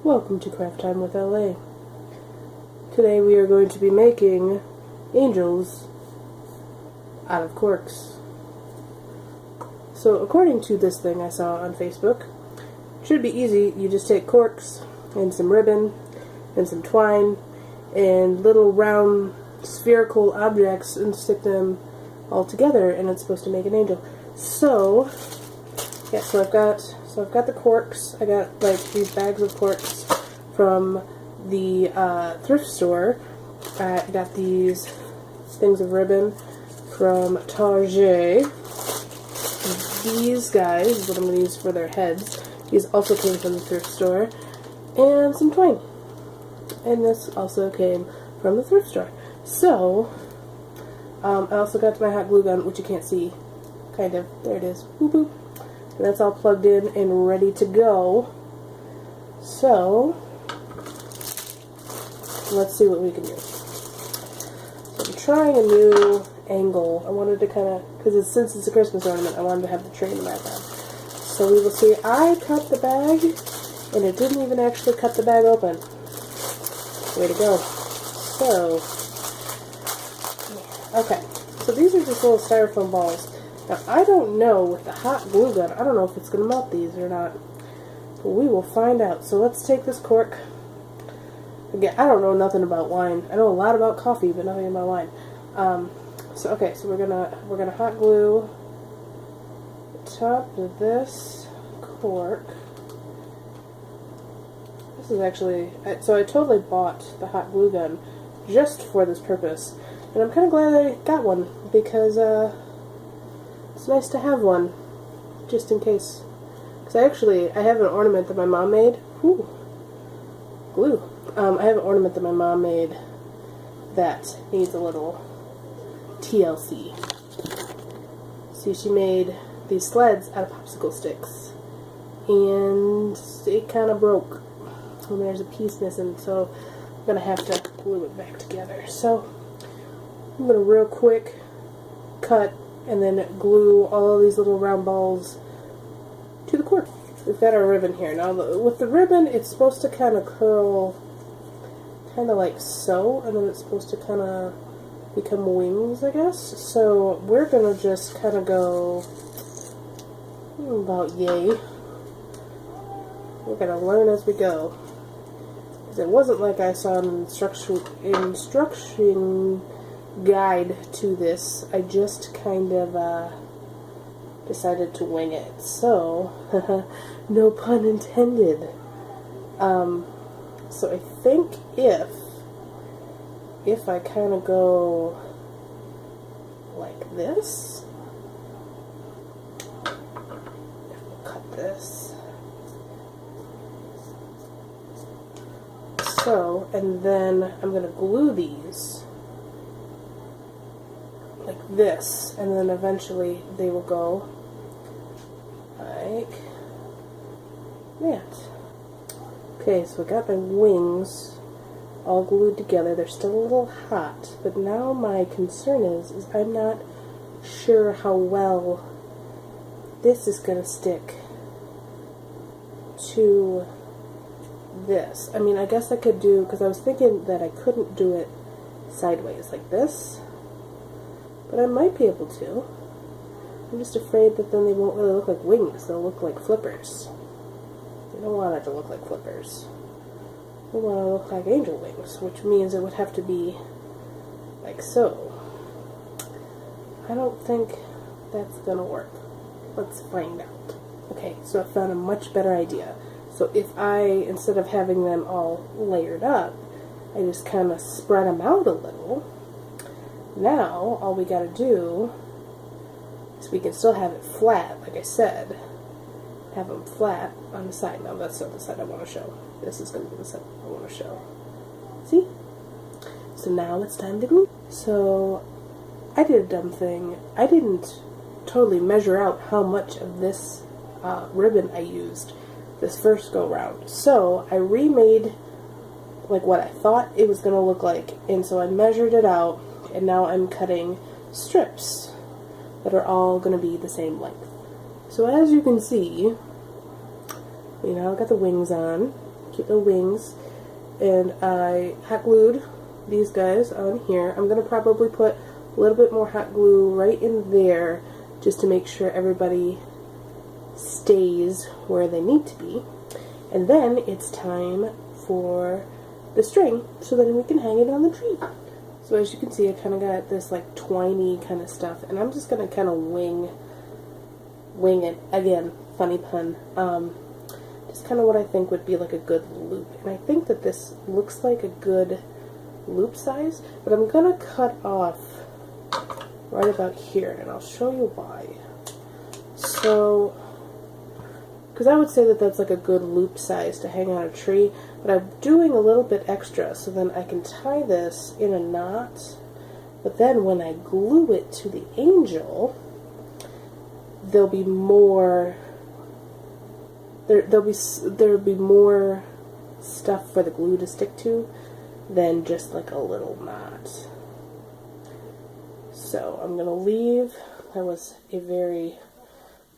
Welcome to Craft Time with LA. Today we are going to be making angels out of corks. So according to this thing I saw on Facebook, it should be easy. You just take corks and some ribbon and some twine and little round spherical objects and stick them all together, and it's supposed to make an angel. So yeah, so I've got the corks. I got like these bags of corks from the thrift store. I got these things of ribbon from Target. These guys is what I'm going to use for their heads. These also came from the thrift store. And some twine. And this also came from the thrift store. So, I also got my hot glue gun, which you can't see. Kind of. There it is. Boop boop. And that's all plugged in and ready to go. So, let's see what we can do. So I'm trying a new angle. I wanted to kind of, because since it's a Christmas ornament, I wanted to have the tree in the background. So we will see. I cut the bag, and it didn't even actually cut the bag open. Way to go. So, okay. So these are just little styrofoam balls. Now, I don't know with the hot glue gun, I don't know if it's going to melt these or not. But we will find out. So let's take this cork. Again, I don't know nothing about wine. I know a lot about coffee, but nothing about wine. So we're gonna hot glue the top of this cork. This is actually, so I totally bought the hot glue gun just for this purpose. And I'm kind of glad I got one, because it's nice to have one, just in case. Because I have an ornament that my mom made. Ooh, glue. I have an ornament that my mom made that needs a little TLC. See, she made these sleds out of popsicle sticks, and it kind of broke. And there's a piece missing, so I'm going to have to glue it back together. So I'm going to real quick cut and then glue all of these little round balls to the cork. We've got our ribbon here. Now with the ribbon, it's supposed to kind of curl kind of like so, and then it's supposed to kind of become wings, I guess. So we're going to just kind of go about yay. We're going to learn as we go. Because it wasn't like I saw an instruction guide to this. I just kind of decided to wing it. So, no pun intended. So I think if I kind of go like this, we'll cut this. So, and then I'm going to glue these like this, and then eventually they will go like that. Okay, so I got my wings all glued together. They're still a little hot, but now my concern is I'm not sure how well this is going to stick to this. I mean, I guess I could do, because I was thinking that I couldn't do it sideways like this, but I might be able to. I'm just afraid that then they won't really look like wings. They'll look like flippers. I don't want it to look like flippers. I want it to look like angel wings, which means it would have to be like so. I don't think that's gonna work. Let's find out. Okay, so I found a much better idea. So if I, instead of having them all layered up, I just kind of spread them out a little. Now, all we gotta do is we can still have it flat, like I said. Have them flat on the side. Now that's not the side I want to show. This is going to be the side I want to show. See? So now it's time to glue. So I did a dumb thing. I didn't totally measure out how much of this ribbon I used this first go round. So I remade like what I thought it was going to look like, and so I measured it out, and now I'm cutting strips that are all going to be the same length. So as you can see, we now got the wings on, cute little wings. And I hot glued these guys on here. I'm going to probably put a little bit more hot glue right in there just to make sure everybody stays where they need to be. And then it's time for the string so then we can hang it on the tree. So as you can see, I kind of got this like twiny kind of stuff, and I'm just going to kind of wing it. Again, funny pun. Just kind of what I think would be like a good loop. And I think that this looks like a good loop size, but I'm going to cut off right about here, and I'll show you why. So, because I would say that that's like a good loop size to hang on a tree, but I'm doing a little bit extra so then I can tie this in a knot, but then when I glue it to the angel, there'll be more, there'll be more stuff for the glue to stick to than just like a little knot. So I'm going to leave, that was a very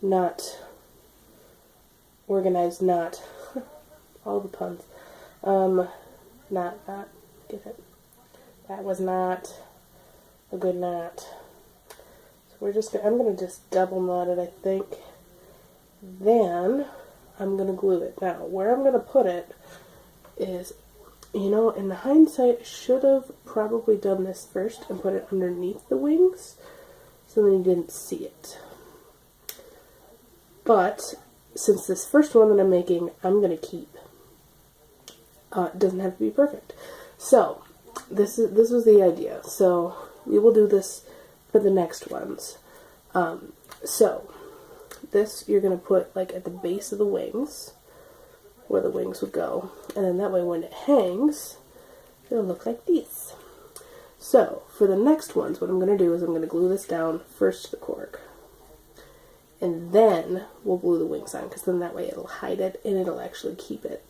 not organized knot, all the puns, not, get it, that was not a good knot. So we're just gonna, I'm going to just double knot it, I think, then I'm going to glue it. Now, where I'm going to put it is, you know, in the hindsight, I should have probably done this first and put it underneath the wings, so then you didn't see it. But since this first one that I'm making, I'm going to keep. It doesn't have to be perfect. So, this was the idea. So, we will do this for the next ones. So, this you're going to put like at the base of the wings, where the wings would go. And then that way when it hangs, it'll look like this. So, for the next ones, what I'm going to do is I'm going to glue this down first to the cork. And then we'll glue the wings on, because then that way it'll hide it and it'll actually keep it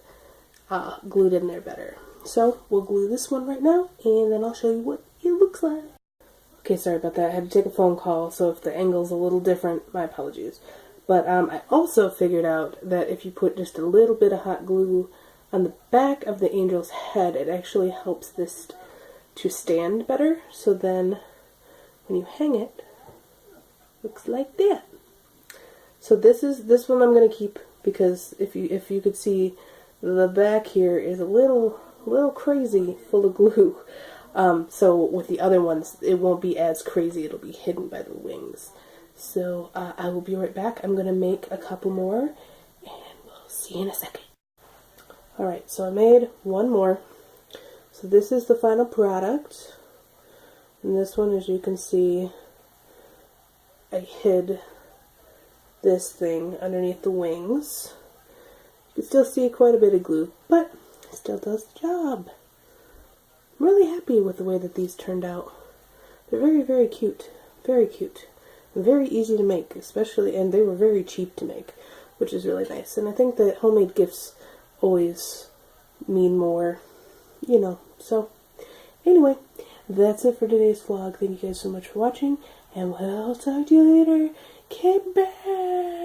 glued in there better. So we'll glue this one right now, and then I'll show you what it looks like. Okay, sorry about that. I had to take a phone call, so if the angle's a little different, my apologies. But I also figured out that if you put just a little bit of hot glue on the back of the angel's head, it actually helps this to stand better. So then when you hang it, it looks like that. So this one I'm going to keep, because if you could see, the back here is a little crazy, full of glue. So with the other ones, it won't be as crazy. It'll be hidden by the wings. So I will be right back. I'm going to make a couple more, and we'll see you in a second. Alright, so I made one more. So this is the final product. And this one, as you can see, I hid this thing underneath the wings. You can still see quite a bit of glue, but it still does the job. I'm really happy with the way that these turned out. They're very, very cute. Very cute. And very easy to make, especially, and they were very cheap to make, which is really nice. And I think that homemade gifts always mean more, you know. So, anyway, that's it for today's vlog. Thank you guys so much for watching, and we'll talk to you later. Okay, bye!